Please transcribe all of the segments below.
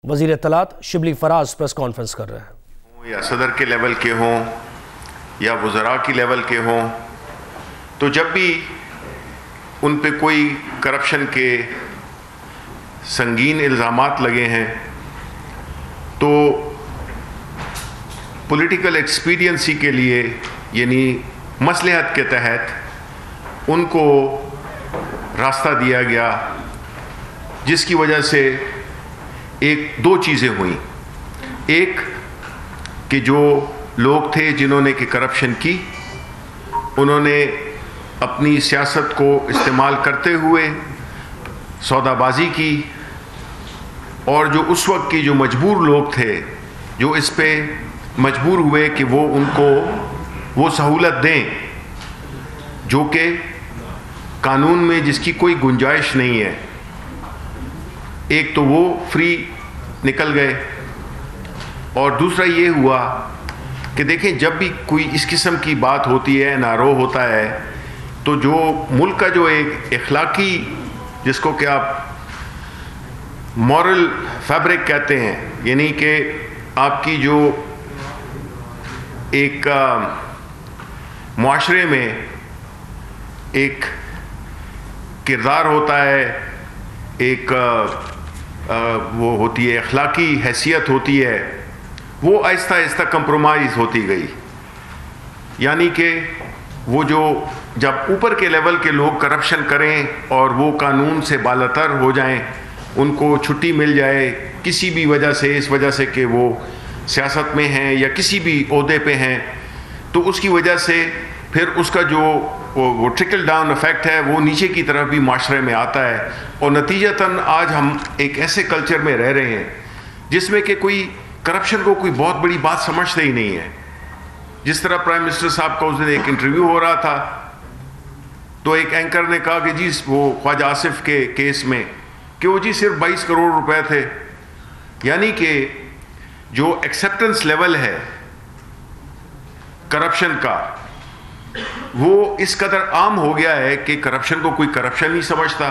وزیر اطلاعات Shibli Faraz press conference کر رہے ہیں۔ یا صدر کے لیول کے ہوں یا وزراء کی لیول کے ہوں، تو جب بھی ان پہ کوئی کرپشن کے سنگین الزامات لگے ہیں تو پولیٹیکل ایکسپیڈینسی کے لیے یعنی مصلحت کے تحت ان کو راستہ دیا گیا، جس کی وجہ سے دو چیزیں ہوئیں۔ ایک کہ جو لوگ تھے جنہوں نے کہ کرپشن کی، انہوں نے اپنی سیاست کو استعمال کرتے ہوئے سودا بازی کی، اور جو اس وقت کی جو مجبور لوگ تھے جو اس پہ مجبور ہوئے کہ وہ ان کو وہ سہولت دیں جو کہ قانون میں جس کی کوئی گنجائش نہیں ہے، ایک تو وہ فری نکل گئے، اور دوسرا یہ ہوا کہ دیکھیں جب بھی کوئی اس قسم کی بات ہوتی ہے، نارو ہوتا ہے، تو جو ملک کا جو ایک اخلاقی جس کو کہ آپ مورل فیبرک کہتے ہیں، یعنی کہ آپ کی جو ایک معاشرے میں ایک کردار ہوتا ہے، ایک وہ ہوتی ہے اخلاقی حیثیت ہوتی ہے، وہ آہستہ آہستہ کمپرومائز ہوتی گئی۔ یعنی کہ وہ جو جب اوپر کے لیول کے لوگ کرپشن کریں اور وہ قانون سے بالاتر ہو جائیں، ان کو چھٹی مل جائے کسی بھی وجہ سے، اس وجہ سے کہ وہ سیاست میں ہیں یا کسی بھی عہدے پہ ہیں، تو اس کی وجہ سے پھر اس کا جو وہ ٹرکل ڈاؤن ایفیکٹ ہے وہ نیچے کی طرف بھی معاشرے میں آتا ہے، اور نتیجتاً آج ہم ایک ایسے کلچر میں رہ رہے ہیں جس میں کہ کوئی کرپشن کو کوئی بہت بڑی بات سمجھتے ہی نہیں ہے۔ جس طرح پرائم منسٹر صاحب کا اس دن ایک انٹرویو ہو رہا تھا، تو ایک اینکر نے کہا کہ جی وہ خواجہ آصف کے کیس میں کہ وہ جی صرف 22 کروڑ روپے تھے، یعنی کہ جو ایکسیپٹنس لیول ہے کرپشن کا وہ اس قدر عام ہو گیا ہے کہ کرپشن کو کوئی کرپشن نہیں سمجھتا،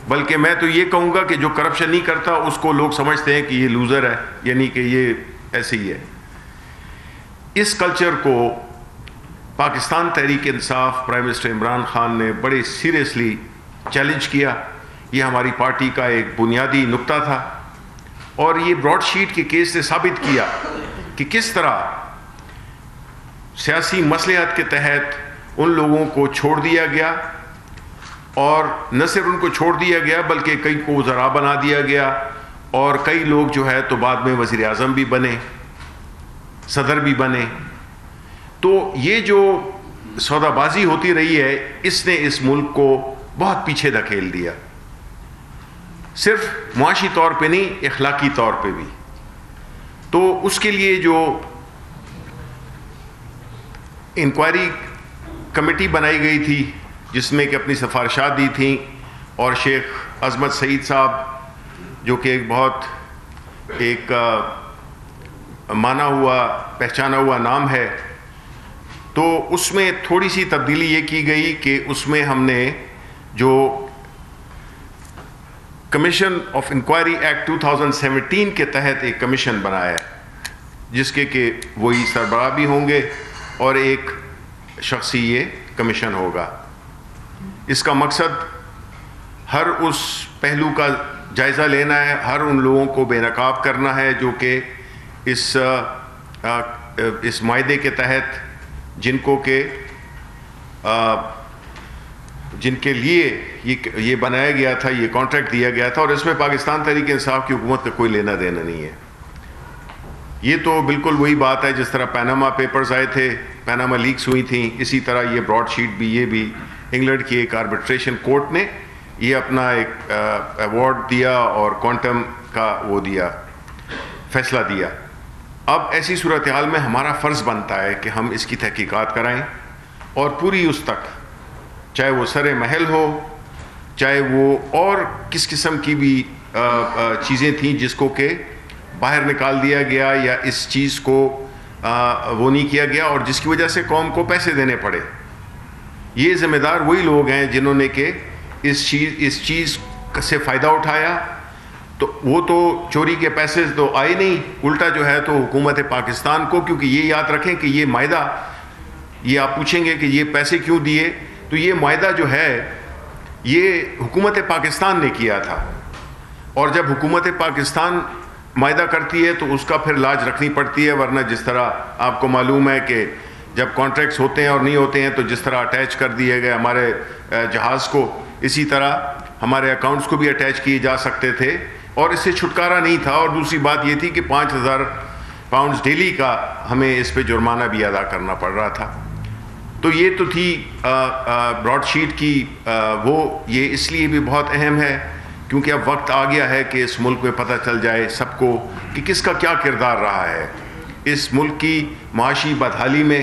بلکہ میں تو یہ کہوں گا کہ جو کرپشن نہیں کرتا اس کو لوگ سمجھتے ہیں کہ یہ لوزر ہے، یعنی کہ یہ ایسے ہی ہے۔ اس کلچر کو پاکستان تحریک انصاف پرائم منسٹر عمران خان نے بڑے سیریسلی چیلنج کیا۔ یہ ہماری پارٹی کا ایک بنیادی نقطہ تھا، اور یہ براڈ شیٹ کے کیس نے ثابت کیا کہ کس طرح سیاسی مصلحت کے تحت ان لوگوں کو چھوڑ دیا گیا، اور نہ صرف ان کو چھوڑ دیا گیا بلکہ کئی کو وزراء بنا دیا گیا، اور کئی لوگ جو ہے تو بعد میں وزیر اعظم بھی بنے، صدر بھی بنے۔ تو یہ جو سودا بازی ہوتی رہی ہے اس نے اس ملک کو بہت پیچھے دھکیل دیا، صرف معاشی طور پہ نہیں اخلاقی طور پہ بھی۔ تو اس کے لیے جو انکوائری کمیٹی بنائی گئی تھی جس میں کہ اپنی سفارشات دی تھیں، اور شیخ عظمت سعید صاحب جو کہ ایک بہت ایک مانا ہوا پہچانا ہوا نام ہے، تو اس میں تھوڑی سی تبدیلی یہ کی گئی کہ اس میں ہم نے جو کمیشن آف انکوائری ایکٹ 2017 کے تحت ایک کمیشن بنایا ہے، جس کے کہ وہی سربراہ بھی ہوں گے اور ایک شخصی یہ کمیشن ہوگا۔ اس کا مقصد ہر اس پہلو کا جائزہ لینا ہے، ہر ان لوگوں کو بے نقاب کرنا ہے جو کہ اس معاہدے کے تحت جن کو کہ جن کے لیے یہ بنایا گیا تھا، یہ کانٹریکٹ دیا گیا تھا، اور اس میں پاکستان تحریک انصاف کی حکومت کا کوئی لینا دینا نہیں ہے۔ یہ تو بالکل وہی بات ہے جس طرح پیناما پیپرز آئے تھے، پیناما لیکس ہوئی تھیں، اسی طرح یہ براڈ شیٹ بھی، یہ بھی انگلینڈ کی ایک آربیٹریشن کورٹ نے یہ اپنا ایک ایوارڈ دیا اور کوانٹم کا وہ دیا، فیصلہ دیا۔ اب ایسی صورتحال میں ہمارا فرض بنتا ہے کہ ہم اس کی تحقیقات کرائیں، اور پوری اس تک، چاہے وہ سر محل ہو، چاہے وہ اور کس قسم کی بھی چیزیں تھیں جس کو کہ باہر نکال دیا گیا یا اس چیز کو وہ نہیں کیا گیا اور جس کی وجہ سے قوم کو پیسے دینے پڑے، یہ ذمہ دار وہی لوگ ہیں جنہوں نے کہ اس چیز سے فائدہ اٹھایا تو وہ تو چوری کے پیسے تو آئے نہیں، الٹا جو ہے تو حکومت پاکستان کو، کیونکہ یہ یاد رکھیں کہ یہ معاہدہ، یہ آپ پوچھیں گے کہ یہ پیسے کیوں دیے، تو یہ معاہدہ جو ہے یہ حکومت پاکستان نے کیا تھا، اور جب حکومت پاکستان معاہدہ کرتی ہے تو اس کا پھر لاج رکھنی پڑتی ہے، ورنہ جس طرح آپ کو معلوم ہے کہ جب کانٹریکٹس ہوتے ہیں اور نہیں ہوتے ہیں تو جس طرح اٹیچ کر دیے گئے ہمارے جہاز کو، اسی طرح ہمارے اکاؤنٹس کو بھی اٹیچ کیے جا سکتے تھے، اور اس سے چھٹکارا نہیں تھا۔ اور دوسری بات یہ تھی کہ 5,000 پاؤنڈز ڈیلی کا ہمیں اس پہ جرمانہ بھی ادا کرنا پڑ رہا تھا۔ تو یہ تو تھی براڈ شیٹ کی وہ، یہ اس لیے بھی بہت اہم ہے کیونکہ اب وقت آ گیا ہے کہ اس ملک میں پتہ چل جائے سب کو کہ کس کا کیا کردار رہا ہے اس ملک کی معاشی بدحالی میں،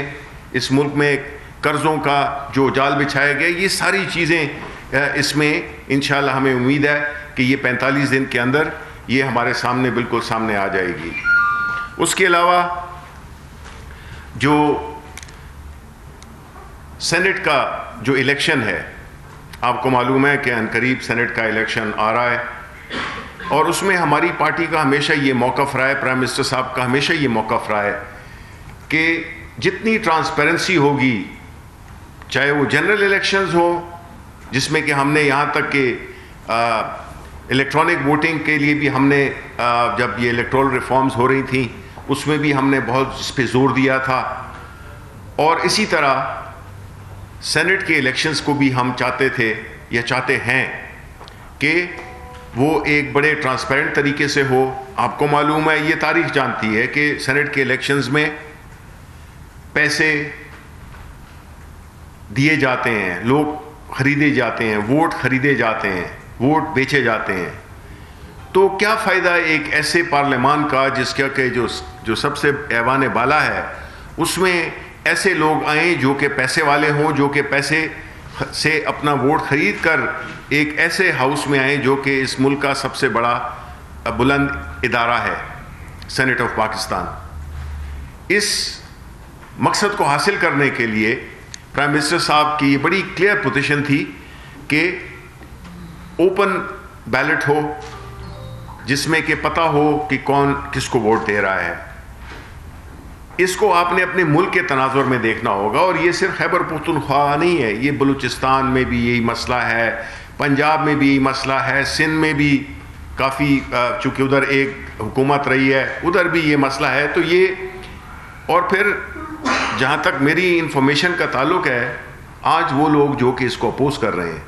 اس ملک میں قرضوں کا جو جال بچھایا گیا، یہ ساری چیزیں اس میں انشاءاللہ ہمیں امید ہے کہ یہ 45 دن کے اندر یہ ہمارے سامنے بالکل سامنے آ جائے گی۔ اس کے علاوہ جو سینٹ کا جو الیکشن ہے، آپ کو معلوم ہے کہ عنقریب سینٹ کا الیکشن آ رہا ہے، اور اس میں ہماری پارٹی کا ہمیشہ یہ موقف رہا ہے، پرائم منسٹر صاحب کا ہمیشہ یہ موقف رہا ہے کہ جتنی ٹرانسپیرنسی ہوگی، چاہے وہ جنرل الیکشنز ہوں جس میں کہ ہم نے یہاں تک کہ الیکٹرانک ووٹنگ کے لیے بھی ہم نے جب یہ الیکٹرول ریفارمز ہو رہی تھیں اس میں بھی ہم نے بہت اس پہ زور دیا تھا، اور اسی طرح سینٹ کے الیکشنز کو بھی ہم چاہتے تھے یا چاہتے ہیں کہ وہ ایک بڑے ٹرانسپیرنٹ طریقے سے ہو۔ آپ کو معلوم ہے، یہ تاریخ جانتی ہے کہ سینٹ کے الیکشنز میں پیسے دیے جاتے ہیں، لوگ خریدے جاتے ہیں، ووٹ خریدے جاتے ہیں، ووٹ بیچے جاتے ہیں۔ تو کیا فائدہ ایک ایسے پارلیمان کا جس کا کہ جو سب سے ایوان بالا ہے، اس میں ایسے لوگ آئیں جو کہ پیسے والے ہوں، جو کہ پیسے سے اپنا ووٹ خرید کر ایک ایسے ہاؤس میں آئیں جو کہ اس ملک کا سب سے بڑا بلند ادارہ ہے، سینٹ آف پاکستان۔ اس مقصد کو حاصل کرنے کے لیے پرائم منسٹر صاحب کی یہ بڑی کلیئر پوزیشن تھی کہ اوپن بیلٹ ہو، جس میں کہ پتہ ہو کہ کون کس کو ووٹ دے رہا ہے۔ اس کو آپ نے اپنے ملک کے تناظر میں دیکھنا ہوگا، اور یہ صرف خیبر پختونخوا نہیں ہے، یہ بلوچستان میں بھی یہی مسئلہ ہے، پنجاب میں بھی یہی مسئلہ ہے، سندھ میں بھی کافی چونکہ ادھر ایک حکومت رہی ہے ادھر بھی یہ مسئلہ ہے۔ تو یہ، اور پھر جہاں تک میری انفارمیشن کا تعلق ہے، آج وہ لوگ جو کہ اس کو اپوز کر رہے ہیں،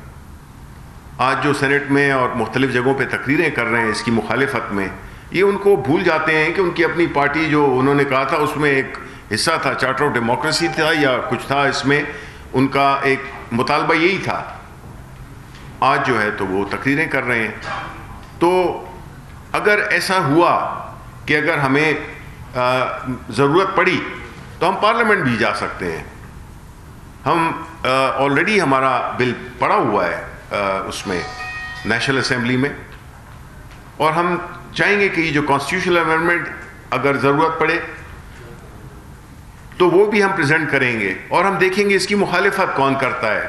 آج جو سینٹ میں اور مختلف جگہوں پہ تقریریں کر رہے ہیں اس کی مخالفت میں، یہ ان کو بھول جاتے ہیں کہ ان کی اپنی پارٹی جو انہوں نے کہا تھا اس میں ایک حصہ تھا، چارٹر آف ڈیموکریسی تھا یا کچھ تھا، اس میں ان کا ایک مطالبہ یہی تھا، آج جو ہے تو وہ تقریریں کر رہے ہیں۔ تو اگر ایسا ہوا کہ اگر ہمیں ضرورت پڑی تو ہم پارلیمنٹ بھی جا سکتے ہیں، ہم آلریڈی ہمارا بل پڑا ہوا ہے اس میں نیشنل اسمبلی میں، اور ہم چاہیں گے کہ یہ جو کانسٹیٹیوشنل امینڈمنٹ اگر ضرورت پڑے تو وہ بھی ہم پریزنٹ کریں گے، اور ہم دیکھیں گے اس کی مخالفت کون کرتا ہے،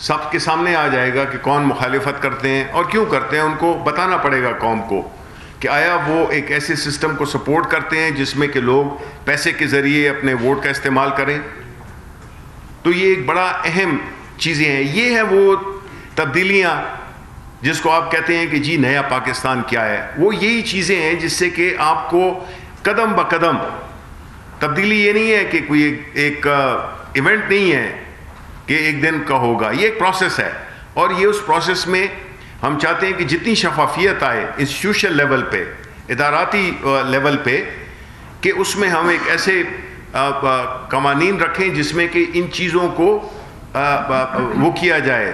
سب کے سامنے آ جائے گا کہ کون مخالفت کرتے ہیں اور کیوں کرتے ہیں۔ ان کو بتانا پڑے گا قوم کو کہ آیا وہ ایک ایسے سسٹم کو سپورٹ کرتے ہیں جس میں کہ لوگ پیسے کے ذریعے اپنے ووٹ کا استعمال کریں۔ تو یہ ایک بڑا اہم چیزیں ہیں، یہ ہیں وہ تبدیلیاں جس کو آپ کہتے ہیں کہ جی نیا پاکستان کیا ہے، وہ یہی چیزیں ہیں جس سے کہ آپ کو قدم بہ قدم تبدیلی، یہ نہیں ہے کہ کوئی ایک ایونٹ نہیں ہے کہ ایک دن کا ہوگا، یہ ایک پروسیس ہے، اور یہ اس پروسیس میں ہم چاہتے ہیں کہ جتنی شفافیت آئے انسٹیٹیوشن لیول پہ، اداراتی لیول پہ، کہ اس میں ہم ایک ایسے قوانین رکھیں جس میں کہ ان چیزوں کو وہ کیا جائے،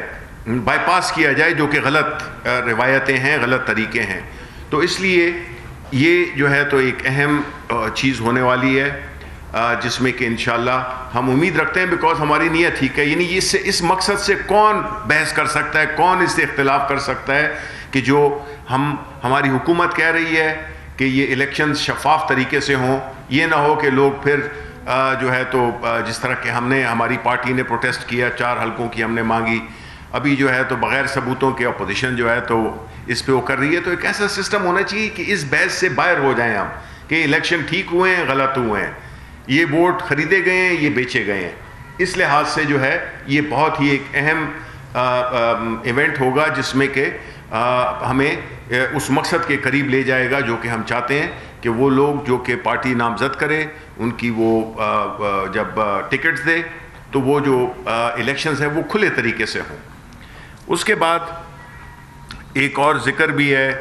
بائی پاس کیا جائے جو کہ غلط روایتیں ہیں، غلط طریقے ہیں۔ تو اس لیے یہ جو ہے تو ایک اہم چیز ہونے والی ہے جس میں کہ انشاءاللہ ہم امید رکھتے ہیں، بیکاز ہماری نیت ٹھیک ہے، یعنی اس مقصد سے کون بحث کر سکتا ہے، کون اس سے اختلاف کر سکتا ہے کہ جو ہماری حکومت کہہ رہی ہے کہ یہ الیکشن شفاف طریقے سے ہوں، یہ نہ ہو کہ لوگ پھر جو ہے تو جس طرح کہ ہماری پارٹی نے پروٹیسٹ کیا، 4 حلقوں کی ہم نے مانگی، ابھی جو ہے تو بغیر ثبوتوں کے اپوزیشن جو ہے تو اس پہ وہ کر رہی ہے. تو ایک ایسا سسٹم ہونا چاہیے کہ اس بحث سے باہر ہو جائیں ہم کہ الیکشن ٹھیک ہوئے ہیں غلط ہوئے ہیں, یہ ووٹ خریدے گئے ہیں یہ بیچے گئے ہیں. اس لحاظ سے جو ہے یہ بہت ہی ایک اہم ایونٹ ہوگا جس میں کہ ہمیں اس مقصد کے قریب لے جائے گا جو کہ ہم چاہتے ہیں کہ وہ لوگ جو کہ پارٹی نامزد کرے ان کی وہ جب ٹکٹس دے تو وہ جو الیکشنز ہیں وہ کھلے طریقے سے ہوں. اس کے بعد ایک اور ذکر بھی ہے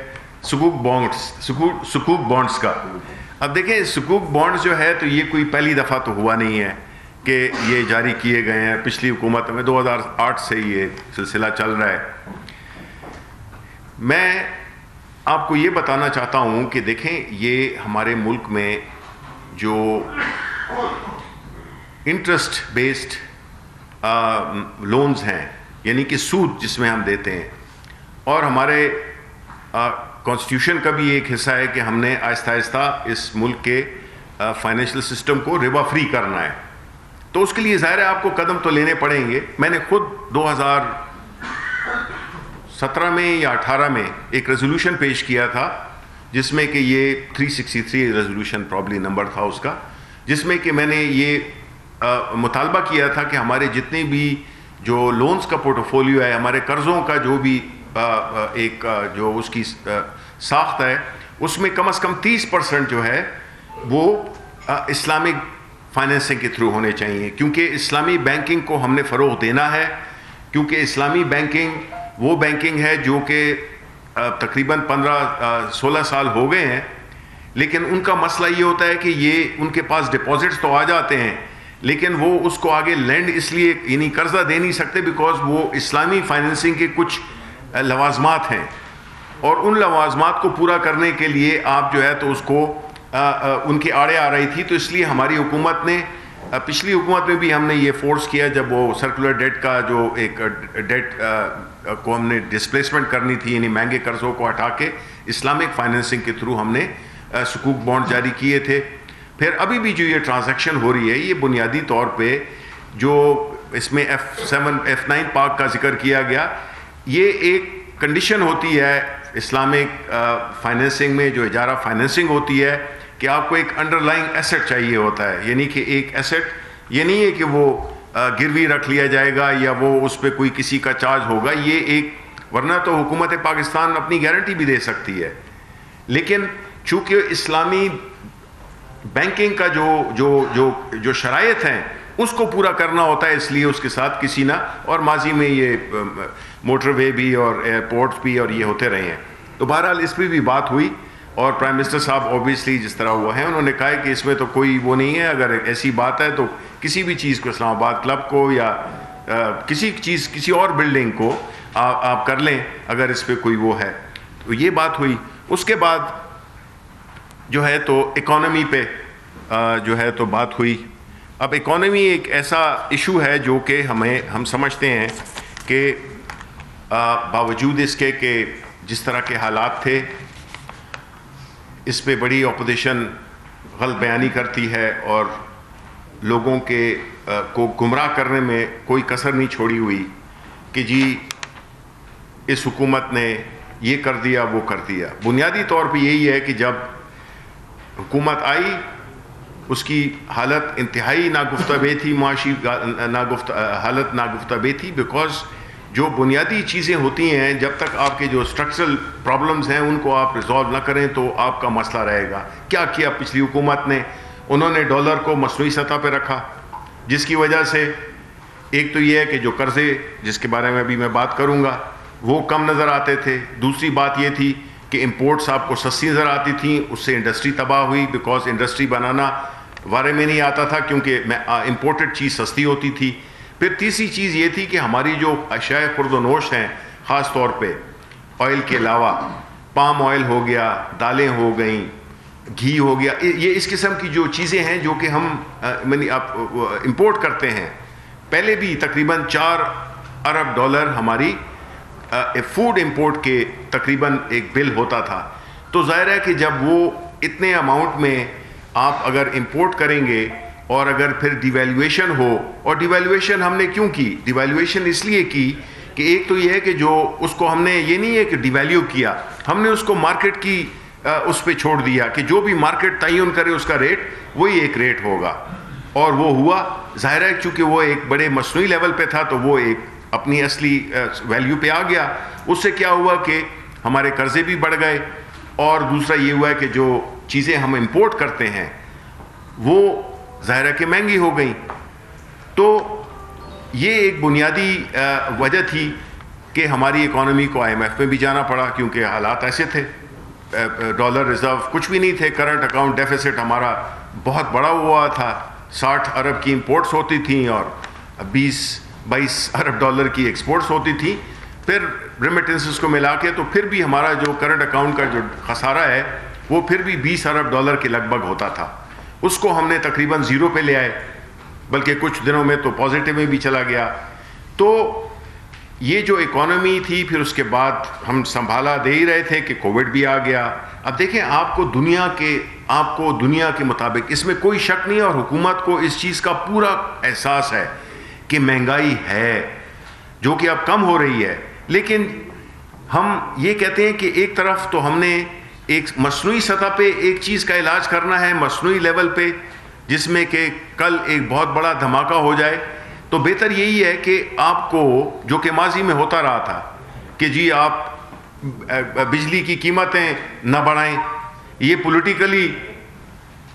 سکوک بانڈز کا. اب دیکھیں سکوک بانڈز جو ہے تو یہ کوئی پہلی دفعہ تو ہوا نہیں ہے کہ یہ جاری کیے گئے ہیں. پچھلی حکومت میں 2008 سے یہ سلسلہ چل رہا ہے. میں آپ کو یہ بتانا چاہتا ہوں کہ دیکھیں یہ ہمارے ملک میں جو انٹرسٹ بیسڈ لونز ہیں یعنی کہ سود جس میں ہم دیتے ہیں, اور ہمارے کانسٹیٹیوشن کا بھی ایک حصہ ہے کہ ہم نے آہستہ آہستہ اس ملک کے فائنینشیل سسٹم کو ربا فری کرنا ہے. تو اس کے لیے ظاہر ہے آپ کو قدم تو لینے پڑیں گے. میں نے خود 2017 میں یا 18 میں ایک ریزولوشن پیش کیا تھا جس میں کہ یہ 363 ریزولوشن پرابلی نمبر تھا اس کا, جس میں کہ میں نے یہ مطالبہ کیا تھا کہ ہمارے جتنے بھی جو لونز کا پورٹفولیو ہے, ہمارے قرضوں کا جو بھی ایک جو اس کی ساخت ہے اس میں کم از کم 30% جو ہے وہ اسلامک فائنینسنگ کے تھرو ہونے چاہیے, کیونکہ اسلامی بینکنگ کو ہم نے فروغ دینا ہے. کیونکہ اسلامی بینکنگ وہ بینکنگ ہے جو کہ تقریباً 15-16 سال ہو گئے ہیں, لیکن ان کا مسئلہ یہ ہوتا ہے کہ یہ ان کے پاس ڈپازٹس تو آ جاتے ہیں لیکن وہ اس کو آگے لینڈ اس لیے یعنی قرضہ دے نہیں سکتے بیکاز وہ اسلامی فائنینسنگ کے کچھ لوازمات ہیں, اور ان لوازمات کو پورا کرنے کے لیے آپ جو ہے تو اس کو ان کی آڑے آ رہی تھی. تو اس لیے ہماری حکومت نے پچھلی حکومت میں بھی ہم نے یہ فورس کیا جب وہ سرکولر ڈیٹ کا جو ایک ڈیٹ کو ہم نے ڈسپلیسمنٹ کرنی تھی یعنی مہنگے قرضوں کو ہٹا کے اسلامک فائنینسنگ کے تھرو ہم نے سکوک بانڈ جاری کیے تھے. پھر ابھی بھی جو یہ ٹرانزیکشن ہو رہی ہے یہ بنیادی طور پہ جو اس میں F9 پاک کا ذکر کیا گیا, یہ ایک کنڈیشن ہوتی ہے اسلامک فائنینسنگ میں جو اجارہ فائنینسنگ ہوتی ہے کہ آپ کو ایک انڈر لائنگ ایسٹ چاہیے ہوتا ہے, یعنی کہ ایک ایسٹ یہ نہیں ہے کہ وہ گروی رکھ لیا جائے گا یا وہ اس پہ کوئی کسی کا چارج ہوگا, یہ ایک ورنہ تو حکومت پاکستان اپنی گارنٹی بھی دے سکتی ہے, لیکن چونکہ اسلامی بینکنگ کا جو شرائط ہیں اس کو پورا کرنا ہوتا ہے, اس لیے اس کے ساتھ کسی نہ, اور ماضی میں یہ موٹر وے بھی اور ایئرپورٹس بھی اور یہ ہوتے رہے ہیں. تو بہرحال اس پہ بھی بات ہوئی اور پرائم منسٹر صاحب اوبیسلی جس طرح وہ ہیں انہوں نے کہا کہ اس میں تو کوئی وہ نہیں ہے, اگر ایسی بات ہے تو کسی بھی چیز کو اسلام آباد کلب کو یا کسی اور بلڈنگ کو آپ کر لیں اگر اس پہ کوئی وہ ہے. تو یہ بات ہوئی. اس کے بعد جو ہے تو اکانومی پہ جو ہے تو بات ہوئی. اب اکانومی ایک ایسا ایشو ہے جو کہ ہم سمجھتے ہیں کہ باوجود اس کے کہ جس طرح کے حالات تھے اس پہ بڑی اپوزیشن غلط بیانی کرتی ہے اور لوگوں کو گمراہ کرنے میں کوئی کسر نہیں چھوڑی ہوئی کہ جی اس حکومت نے یہ کر دیا وہ کر دیا. بنیادی طور پہ یہی ہے کہ جب حکومت آئی اس کی حالت انتہائی ناگفتہ تھی, معاشی حالت ناگفتہ تھی, بیکاز جو بنیادی چیزیں ہوتی ہیں جب تک آپ کے جو اسٹرکچرل پرابلمز ہیں ان کو آپ ریزالو نہ کریں تو آپ کا مسئلہ رہے گا. کیا کیا پچھلی حکومت نے؟ انہوں نے ڈالر کو مصنوعی سطح پہ رکھا جس کی وجہ سے ایک تو یہ ہے کہ جو قرضے جس کے بارے میں ابھی میں بات کروں گا وہ کم نظر آتے تھے. دوسری بات یہ تھی کہ امپورٹس آپ کو سستی نظر آتی تھیں, اس سے انڈسٹری تباہ ہوئی بیکاز انڈسٹری بنانا وارے میں نہیں آتا تھا کیونکہ امپورٹڈ چیز سستی ہوتی تھی. پھر تیسری چیز یہ تھی کہ ہماری جو اشیاء خرد و نوش ہیں خاص طور پہ آئل کے علاوہ پام آئل ہو گیا, دالیں ہو گئیں, گھی ہو گیا, یہ اس قسم کی جو چیزیں ہیں جو کہ ہم امپورٹ کرتے ہیں. پہلے بھی تقریباً $4 ارب ہماری فوڈ امپورٹ کے تقریباً ایک بل ہوتا تھا. تو ظاہر ہے کہ جب وہ اتنے اماؤنٹ میں آپ اگر امپورٹ کریں گے اور اگر پھر ڈیویلویشن ہو, اور ڈیویلویشن ہم نے کیوں کی؟ ڈیویلویشن اس لیے کی کہ ایک تو یہ ہے کہ جو اس کو ہم نے یہ نہیں ہے کہ ڈی ویلیو کیا, ہم نے اس کو مارکیٹ کی اس پہ چھوڑ دیا کہ جو بھی مارکیٹ تعین کرے اس کا ریٹ وہی ایک ریٹ ہوگا, اور وہ ہوا. ظاہر ہے چونکہ وہ ایک بڑے مصنوعی لیول پہ تھا تو وہ ایک اپنی اصلی ویلیو پہ آ گیا. اس سے کیا ہوا کہ ہمارے قرضے بھی بڑھ گئے, اور دوسرا یہ ہوا ہے کہ جو چیزیں ہم امپورٹ کرتے ہیں وہ ظاہر ہے کہ مہنگی ہو گئیں. تو یہ ایک بنیادی وجہ تھی کہ ہماری اکانومی کو IMF میں بھی جانا پڑا, کیونکہ حالات ایسے تھے, ڈالر ریزرو کچھ بھی نہیں تھے, کرنٹ اکاؤنٹ ڈیفیسٹ ہمارا بہت بڑا ہوا تھا, 60 ارب کی امپورٹس ہوتی تھیں اور 20-22 ارب ڈالر کی ایکسپورٹس ہوتی تھیں. پھر ریمیٹنسز کو ملا کے تو پھر بھی ہمارا جو کرنٹ اکاؤنٹ کا جو خسارہ ہے وہ پھر بھی 20 ارب ڈالر کے لگ بھگ ہوتا تھا. اس کو ہم نے تقریباً زیرو پہ لے آئے, بلکہ کچھ دنوں میں تو پازیٹیو میں بھی چلا گیا. تو یہ جو اکانومی تھی, پھر اس کے بعد ہم سنبھالا دے ہی رہے تھے کہ کووڈ بھی آ گیا. اب دیکھیں آپ کو دنیا کے مطابق اس میں کوئی شک نہیں ہے, اور حکومت کو اس چیز کا پورا احساس ہے کہ مہنگائی ہے جو کہ اب کم ہو رہی ہے. لیکن ہم یہ کہتے ہیں کہ ایک طرف تو ہم نے ایک مصنوعی سطح پہ ایک چیز کا علاج کرنا ہے, مصنوعی لیول پہ, جس میں کہ کل ایک بہت بڑا دھماکہ ہو جائے. تو بہتر یہی ہے کہ آپ کو, جو کہ ماضی میں ہوتا رہا تھا کہ جی آپ بجلی کی قیمتیں نہ بڑھائیں, یہ پولیٹیکلی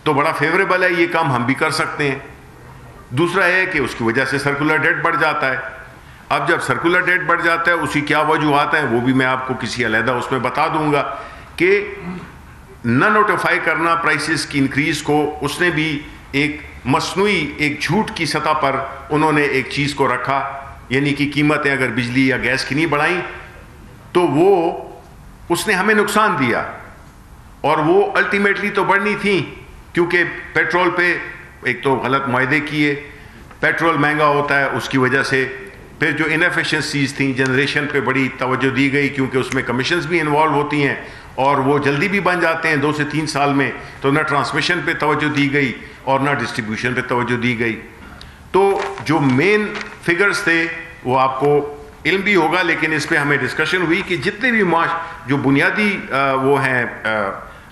تو بڑا فیوریبل ہے, یہ کام ہم بھی کر سکتے ہیں. دوسرا ہے کہ اس کی وجہ سے سرکولر ڈیٹ بڑھ جاتا ہے. اب جب سرکولر ڈیٹ بڑھ جاتا ہے, اس کی کیا وجوہات ہیں وہ بھی میں آپ کو کسی علیحدہ اس میں بتا دوں گا. کہ نہ نوٹیفائی کرنا پرائسز کی انکریز کو, اس نے بھی ایک مصنوعی ایک جھوٹ کی سطح پر انہوں نے ایک چیز کو رکھا, یعنی کہ قیمتیں اگر بجلی یا گیس کی نہیں بڑھائیں تو وہ اس نے ہمیں نقصان دیا, اور وہ الٹیمیٹلی تو بڑھنی تھیں, کیونکہ پیٹرول پہ ایک تو غلط معاہدے کیے, پیٹرول مہنگا ہوتا ہے اس کی وجہ سے. پھر جو انیفیشنسیز تھیں جنریشن پہ بڑی توجہ دی گئی, کیونکہ اس میں کمیشنز بھی انوالو ہوتی ہیں اور وہ جلدی بھی بن جاتے ہیں 2 سے 3 سال میں. تو نہ ٹرانسمیشن پہ توجہ دی گئی اور نہ ڈسٹریبیوشن پہ توجہ دی گئی. تو جو مین فگرز تھے وہ آپ کو علم بھی ہوگا, لیکن اس پہ ہمیں ڈسکشن ہوئی کہ جتنے بھی جو بنیادی وہ ہیں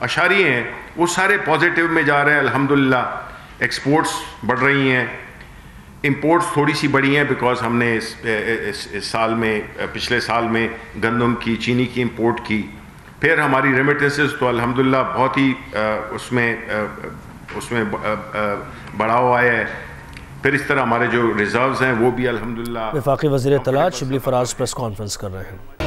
اشاریے ہیں وہ سارے پازیٹیو میں جا رہے ہیں الحمدللہ. ایکسپورٹس بڑھ رہی ہیں, امپورٹس تھوڑی سی بڑھی ہیں بیکاز ہم نے اس سال میں, پچھلے سال میں گندم کی, چینی کی امپورٹ کی. پھر ہماری ریمیٹنسز تو الحمدللہ بہت ہی اس میں بڑھاؤ آیا ہے. پھر اس طرح ہمارے جو ریزروز ہیں وہ بھی الحمدللہ. وفاقی وزیر اطلاعات شبلی فراز پریس کانفرنس کر رہے ہیں.